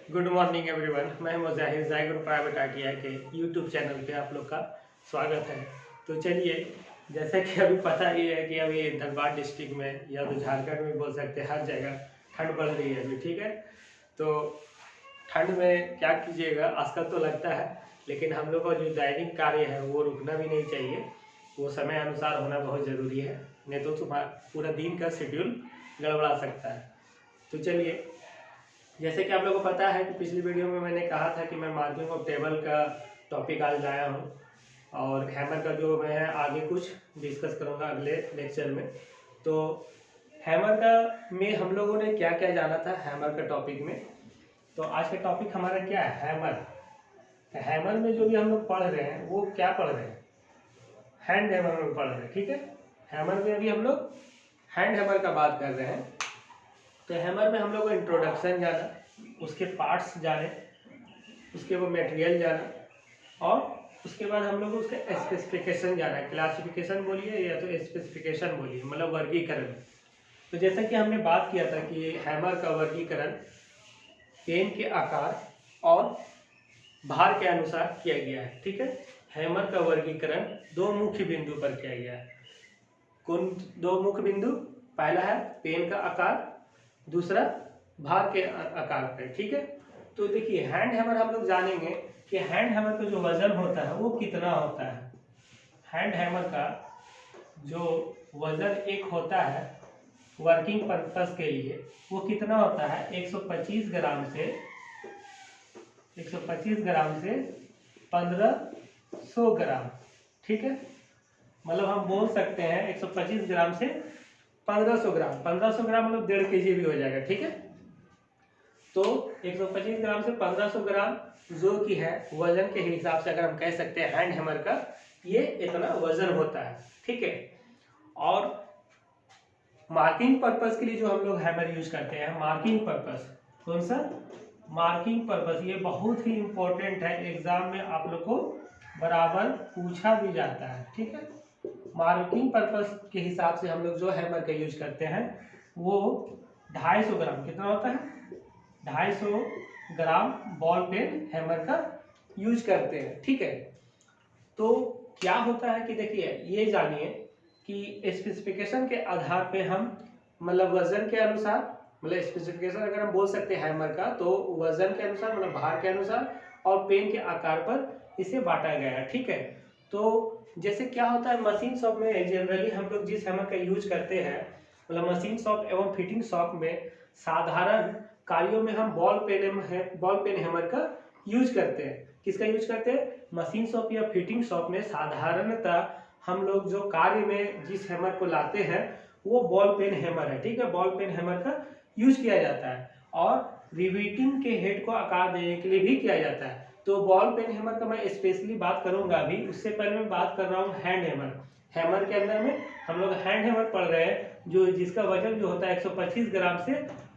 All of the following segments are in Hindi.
Good morning everyone. मैं मुजाहिर जाय ग्रुप प्राइवेट आईटीआई के यूट्यूब चैनल पे आप लोग का स्वागत है। तो चलिए, जैसे कि अभी पता ही है कि अभी धनबाद डिस्ट्रिक्ट में या तो झारखंड में बोल सकते हैं, हर जगह ठंड बढ़ रही है अभी। ठीक है, तो ठंड में क्या कीजिएगा, आजकल तो लगता है, लेकिन हम लोग का जो दैनिक कार्य है वो रुकना भी नहीं चाहिए। वो समय अनुसार होना बहुत ज़रूरी है, नहीं तो तुम्हारा पूरा दिन का शेड्यूल गड़बड़ा सकता है। तो चलिए, जैसे कि आप लोगों को पता है कि पिछली वीडियो में मैंने कहा था कि मैं मार्किंग ऑफ टेबल का टॉपिक आज लाया हूँ, और हैमर का जो मैं आगे कुछ डिस्कस करूँगा अगले लेक्चर में। तो हैमर का में हम लोगों ने क्या क्या जाना था हैमर का टॉपिक में। तो आज का टॉपिक हमारा क्या है, हैमर। हैमर में जो भी हम लोग पढ़ रहे हैं वो क्या पढ़ रहे हैं, हैंड हैमर में पढ़ रहे हैं। ठीक है, हैमर में अभी हम लोग हैंड हैमर का बात कर रहे हैं। तो हैमर में हम लोग को इंट्रोडक्शन जाना, उसके पार्ट्स जाने, उसके वो मटेरियल जाना, और उसके बाद हम लोग उसका स्पेसिफिकेशन जाना। क्लासिफिकेशन बोलिए या तो स्पेसिफिकेशन बोलिए, मतलब वर्गीकरण। तो जैसा कि हमने बात किया था कि हैमर का वर्गीकरण पेन के आकार और भार के अनुसार किया गया है। ठीक है, हैमर का वर्गीकरण दो मुख्य बिंदु पर किया गया है। कौन दो मुख्य बिंदु? पहला है पेन का आकार, दूसरा भार के आकार पे। ठीक है, तो देखिए हैंड हैमर हम लोग जानेंगे कि हैंड हैमर का जो वजन होता है वो कितना होता है। हैंड हैमर का जो वजन एक होता है वर्किंग पर्पस के लिए, वो कितना होता है? 125 ग्राम से 1500 ग्राम। ठीक है, मतलब हम बोल सकते हैं 125 ग्राम से 1500 ग्राम। 1500 ग्राम मतलब 1.5 kg भी हो जाएगा। ठीक है, तो 125 ग्राम से 1500 ग्राम जो कि है वजन के हिसाब से, अगर हम कह सकते हैं हैंड हैमर का ये इतना वजन होता है। ठीक है, और मार्किंग पर्पस के लिए जो हम लोग हैमर यूज करते हैं, मार्किंग पर्पस, कौन सा? Marking purpose. ये बहुत ही इंपॉर्टेंट है, एग्जाम में आप लोग को बराबर पूछा भी जाता है। ठीक है, मार्किंग पर्पस के हिसाब से हम लोग जो हैमर का यूज करते हैं वो 250 ग्राम, कितना होता है? 250 ग्राम बॉल पेन हैमर का यूज करते हैं। ठीक है, तो क्या होता है कि देखिए, ये जानिए कि स्पेसिफिकेशन के आधार पे हम, मतलब वजन के अनुसार, मतलब स्पेसिफिकेशन अगर हम बोल सकते हैं हैमर का, तो वजन के अनुसार, मतलब भार के अनुसार और पेन के आकार पर इसे बांटा गया है। ठीक है, तो जैसे क्या होता है मशीन शॉप में जनरली हम लोग जिस हैमर का यूज करते हैं, मतलब मशीन शॉप एवं फिटिंग शॉप में साधारण कार्यों में हम बॉल पेन हैमर का यूज करते हैं। किसका यूज करते हैं? मशीन शॉप या फिटिंग शॉप में साधारणतः हम लोग जो कार्य में जिस हैमर को लाते हैं वो बॉल पेन हैमर है। ठीक है, बॉल पेन हैमर का यूज किया जाता है, और रिवीटिंग के हेड को आकार देने के लिए भी किया जाता है। तो बॉल पेन हैमर का मैं स्पेशली बात करूंगा अभी। उससे पहले मैं बात कर रहा हूँ हैंड हैमर। हैमर के अंदर में हम लोग हैंड हैमर पढ़ रहे हैं, जो जिसका वजन जो होता है 125 ग्राम से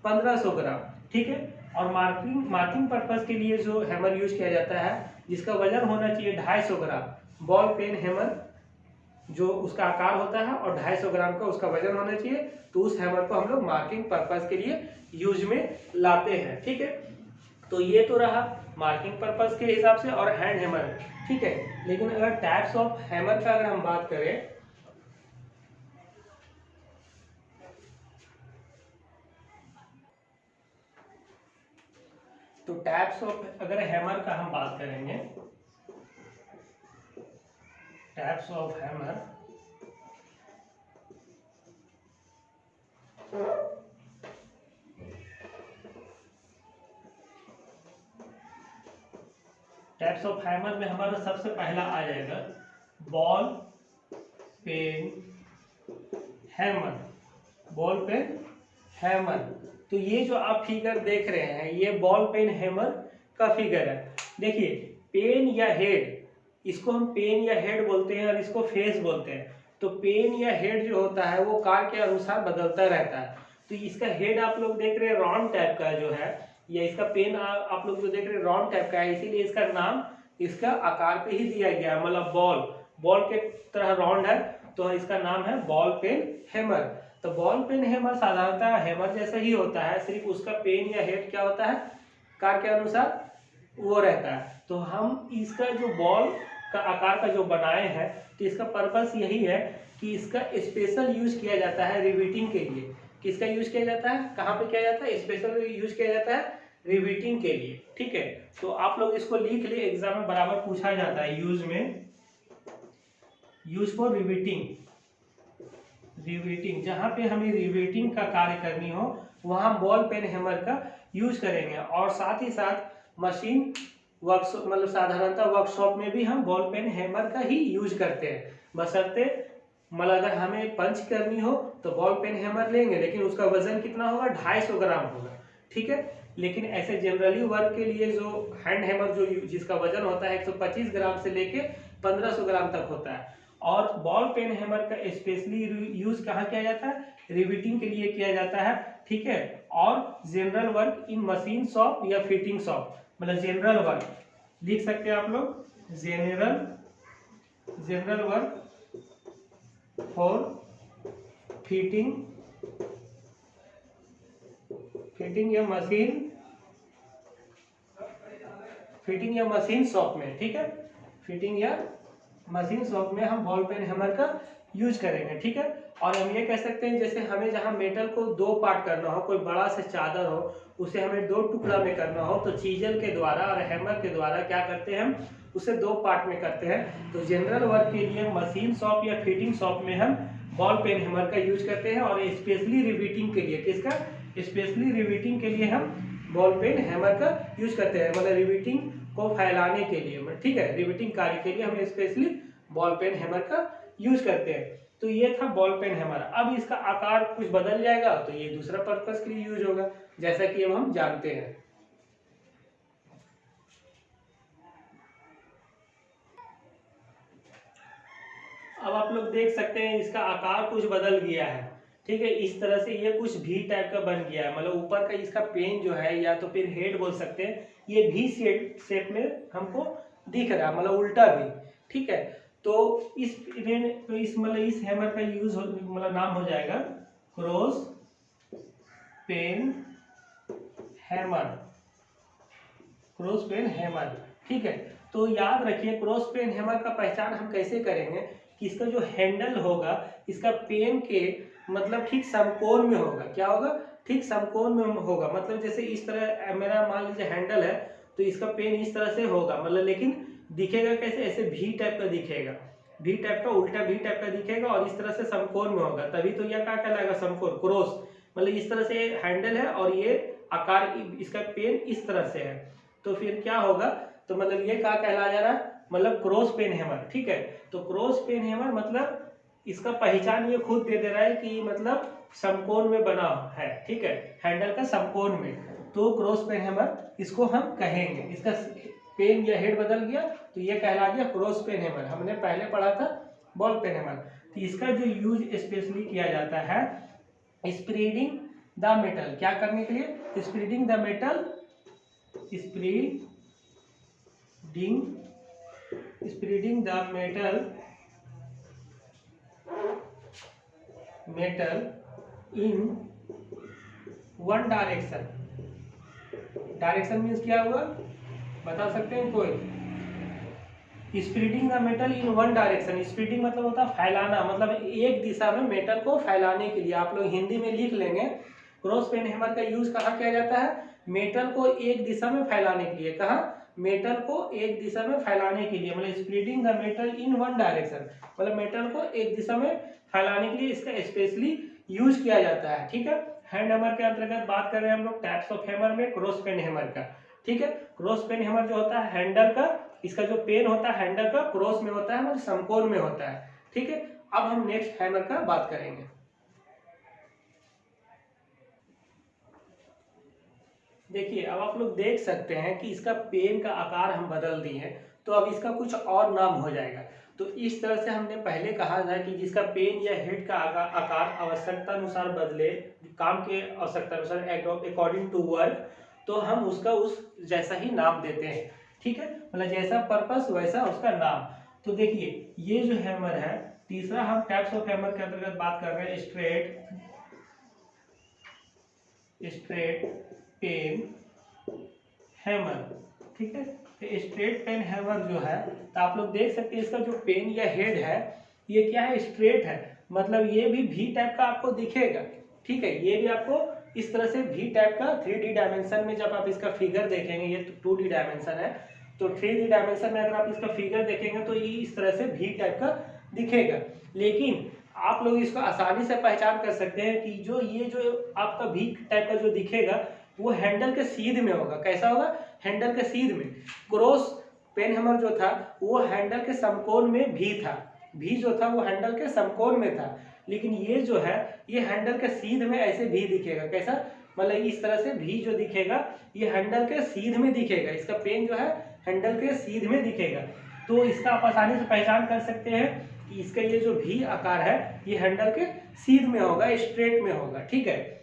1500 ग्राम। ठीक है, और मार्किंग पर्पस के लिए जो हैमर यूज किया जाता है जिसका वजन होना चाहिए 250 ग्राम, बॉल पेन हैमर जो उसका आकार होता है और 250 ग्राम का उसका वजन होना चाहिए, तो उस हैमर को हम लोग मार्किंग पर्पस के लिए यूज में लाते हैं। ठीक है, तो ये तो रहा मार्किंग पर्पस के हिसाब से और हैंड हैमर। ठीक है, लेकिन अगर टाइप्स ऑफ हैमर का अगर हम बात करें, तो टाइप्स ऑफ अगर हैमर का हम बात करेंगे, types of hammer, types of hammer में हमारा सबसे पहला आ जाएगा ball peen hammer. Ball peen hammer, तो ये जो आप फिगर देख रहे हैं ये बॉल पेन हैमर का फिगर है। देखिए, पेन या हेड, इसको हम पेन या हेड बोलते हैं और इसको फेस बोलते हैं। तो पेन या हेड जो होता है वो कार के अनुसार बदलता रहता है। तो इसका हेड आप लोग देख रहे हैं राउंड टाइप का जो है, या इसका पेन आप लोग जो देख रहे हैं राउंड टाइप का है, इसीलिए इसका नाम इसका आकार पे ही दिया गया है, मतलब बॉल के तरह राउंड है, तो इसका नाम है बॉल पेन हैमर। तो बॉल पेन हैमर साधारणतः हैमर जैसा ही होता है, सिर्फ उसका पेन या हेड क्या होता है? कार के अनुसार वो रहता है। तो हम इसका जो बॉल का आकार का जो बनाए हैं, तो इसका पर्पस यही है कि इसका स्पेशल यूज किया जाता है रिवीटिंग के लिए। किसका यूज किया जाता है, कहाँ पे किया जाता है, स्पेशल यूज किया जाता है रिवीटिंग के लिए। ठीक है, तो आप लोग इसको लिख लिए, एग्जाम में बराबर पूछा जाता है यूज में, यूज फॉर रिवीटिंग। रिवीटिंग, जहाँ पे हमें रिवीटिंग का कार्य करनी हो वहाँ बॉल पेन हैमर का यूज करेंगे। और साथ ही साथ मशीन वर्कशॉप, मतलब साधारणतः वर्कशॉप में भी हम बॉल पेन हैमर का ही यूज करते हैं। बशर्ते मतलब अगर हमें पंच करनी हो तो बॉल पेन हैमर लेंगे, लेकिन उसका वजन कितना होगा, 250 ग्राम होगा। ठीक है, लेकिन ऐसे जनरली वर्क के लिए जो हैंड हैमर जो जिसका वजन होता है 125 ग्राम से लेके 1500 ग्राम तक होता है। और बॉल पेन हैमर का स्पेशली यूज कहाँ किया जाता है, रिवीटिंग के लिए किया जाता है। ठीक है, और general work in machine shop या फिटिंग शॉप, मतलब जनरल वर्क लिख सकते हैं आप लोग, जनरल वर्क फॉर फिटिंग या मशीन शॉप में। ठीक है, फिटिंग या मशीन शॉप में हम बॉल पेन हैमर का यूज करेंगे। ठीक है, और हम ये कह सकते हैं जैसे हमें जहाँ मेटल को 2 पार्ट करना हो, कोई बड़ा सा चादर हो उसे हमें 2 टुकड़ा में करना हो, तो चीजल के द्वारा और हैमर के द्वारा क्या करते हैं, हम उसे 2 पार्ट में करते हैं। तो जनरल वर्क के लिए मशीन शॉप या फिटिंग शॉप में हम बॉल पेन हैमर का यूज करते हैं। और स्पेशली रिवीटिंग के लिए, किसका, स्पेशली रिवीटिंग के लिए हम बॉल पेन हैमर का यूज करते हैं, मतलब रिवीटिंग को फैलाने के लिए। ठीक है, रिवीटिंग कार्य के लिए हम स्पेशली बॉल पेन हैमर का यूज करते हैं। तो ये था बॉल पेन हैमर। अब इसका आकार कुछ बदल जाएगा तो ये दूसरा पर्पस के लिए यूज होगा, जैसा कि अब हम जानते हैं। अब आप लोग देख सकते हैं इसका आकार कुछ बदल गया है। ठीक है, इस तरह से ये कुछ भी टाइप का बन गया है, मतलब ऊपर का इसका पेन जो है, या तो फिर हेड बोल सकते हैं, ये भी शेप में हमको दिख रहा है, मतलब उल्टा भी। ठीक है, तो इस मतलब इस हैमर का यूज मतलब नाम हो जाएगा cross peen hammer, cross peen hammer. ठीक है, तो याद रखिए क्रॉस पेन हैमर का पहचान हम कैसे करेंगे कि इसका जो हैंडल होगा इसका पेन के मतलब ठीक समकोण में होगा। क्या होगा, ठीक समकोण में होगा, मतलब जैसे इस तरह मेरा मान लीजिए हैंडल है, तो इसका पेन इस तरह से होगा, मतलब लेकिन दिखेगा कैसे, ऐसे भी टाइप का दिखेगा, भी टाइप का, उल्टा भी टाइप का दिखेगा, और इस तरह से समकोण में होगा, तभी तो यह क्या कहलाएगा, समकोण, क्रॉस। मतलब इस तरह से हैंडल है और ये आकार इसका पेन इस तरह से है, तो फिर क्या होगा, तो मतलब ये क्या कहलाया जा रहा है, मतलब क्रॉस पेन हैमर। ठीक है, तो क्रॉस पेन हैमर मतलब इसका पहचान ये खुद दे रहा है कि मतलब समकोण में बना है। ठीक है, हैंडल का समकोण में, तो क्रॉस पेन हैमर इसको हम कहेंगे। इसका पेन या हेड बदल गया तो ये कहला गया क्रॉस पेन हैमर। हमने पहले पढ़ा था बॉल पेन हैमर। तो इसका जो यूज स्पेशली किया जाता है स्प्रेडिंग द मेटल, क्या करने के लिए, spreading the metal, spreading the metal in one direction. Direction means क्या हुआ, बता सकते हैं कोई, spreading the metal in one direction. Spreading मतलब होता है फैलाना, मतलब एक दिशा में मेटल को फैलाने के लिए। आप लोग हिंदी में लिख लेंगे, क्रॉस पेन हैमर का यूज कहाँ किया जाता है, मेटल को एक दिशा में फैलाने के लिए। कहाँ, मेटल को एक दिशा में फैलाने के लिए, मतलब spreading the metal in one direction, मतलब मेटल को एक दिशा में फैलाने के लिए इसका स्पेशली यूज किया जाता है। ठीक है, हैंड हैमर के अंतर्गत बात कर रहे हैं हम लोग टाइप्स ऑफ हैमर में क्रॉस पेन हैमर का। ठीक है, क्रॉस पेन हैमर जो होता है हैंडल का, इसका जो पेन होता है हैंडल का क्रॉस में होता है, मतलब समकोण में होता है। ठीक है, अब हम नेक्स्ट हैमर का बात करेंगे। देखिए, अब आप लोग देख सकते हैं कि इसका पेन का आकार हम बदल दिए हैं, तो अब इसका कुछ और नाम हो जाएगा। तो इस तरह से हमने पहले कहा था कि जिसका पेन या हेड का आकार आवश्यकता अनुसार बदले, काम के आवश्यकता अनुसार अकॉर्डिंग टू वर्क, तो हम उसका उस जैसा ही नाम देते हैं। ठीक है, मतलब जैसा पर्पस वैसा उसका नाम। तो देखिए ये जो हैमर है, तीसरा हम टाइप्स ऑफ हैमर के अंतर्गत बात कर रहे हैं स्ट्रेट पेन हैमर, ठीक है। तो स्ट्रेट पेन हैमर जो है, तो आप लोग देख सकते हैं इसका जो पेन या हेड है ये क्या है, स्ट्रेट है, मतलब ये भी वी टाइप का आपको दिखेगा, ठीक है। ये भी आपको इस तरह से वी टाइप का 3D डायमेंशन में जब आप इसका फिगर देखेंगे, ये 2D डायमेंशन है, तो 3D डायमेंशन में अगर आप इसका फिगर देखेंगे तो ये इस तरह से वी टाइप का दिखेगा। लेकिन आप लोग इसको आसानी से पहचान कर सकते हैं कि जो ये जो आपका वी टाइप का जो दिखेगा वो हैंडल के सीध में होगा। कैसा होगा, हैंडल के सीध में। क्रॉस पेन हैमर जो था वो हैंडल के समकोण में भी था, भी जो था वो हैंडल के समकोण में था, लेकिन ये जो है ये हैंडल के सीध में ऐसे भी दिखेगा। कैसा, मतलब इस तरह से भी जो दिखेगा ये हैंडल के सीध में दिखेगा, इसका पेन जो है हैंडल के सीध में दिखेगा। तो इसका आप आसानी से पहचान कर सकते हैं कि इसका ये जो भी आकार है ये हैंडल के सीध में होगा, स्ट्रेट में होगा, ठीक है।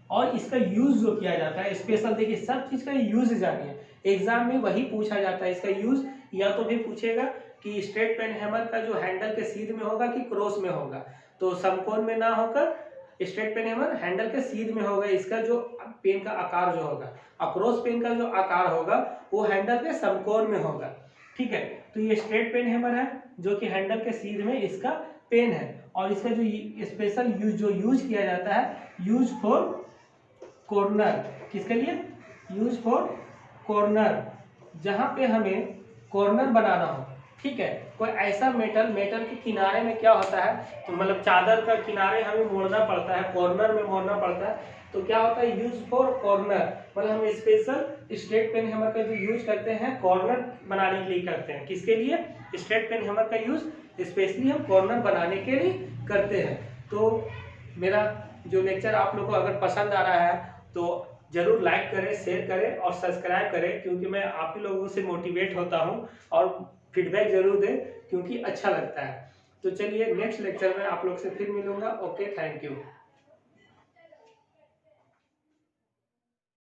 और इसका यूज जो किया जाता है स्पेशल, देखिए सब चीज का यूज जानिए, एग्जाम में वही पूछा जाता है इसका यूज। या तो भी पूछेगा कि स्ट्रेट पेन हैमर का जो हैंडल के सीध में होगा कि क्रॉस में होगा, तो समकोण में ना होकर स्ट्रेट पेन हैमर हैंडल के सीध में होगा, इसका जो पेन का आकार जो होगा। और क्रॉस पेन का जो आकार होगा वो हैंडल के समकोण में होगा, ठीक है। तो ये स्ट्रेट पेन हैमर है जो कि हैंडल के सीध में इसका पेन है। और इसका जो स्पेशल यूज किया जाता है, यूज फॉर कॉर्नर, किसके लिए, यूज फॉर कॉर्नर, जहां पे हमें कॉर्नर बनाना हो, ठीक है। कोई ऐसा मेटल के किनारे में क्या होता है, तो मतलब चादर का किनारे हमें मोड़ना पड़ता है, कॉर्नर में मोड़ना पड़ता है, तो क्या होता है, यूज फॉर कॉर्नर, मतलब हम स्पेशल स्ट्रेट पेन हैमर का जो यूज करते हैं कॉर्नर बनाने के लिए करते हैं। किसके लिए, स्ट्रेट पेन हैमर का यूज स्पेशली हम कॉर्नर बनाने के लिए करते हैं। तो मेरा जो लेक्चर आप लोगों को अगर पसंद आ रहा है तो जरूर लाइक करें, शेयर करें और सब्सक्राइब करें, क्योंकि मैं आप ही लोगों से मोटिवेट होता हूं। और फीडबैक जरूर दें क्योंकि अच्छा लगता है। तो चलिए नेक्स्ट लेक्चर में आप लोग से फिर मिलूंगा। Okay, thank you.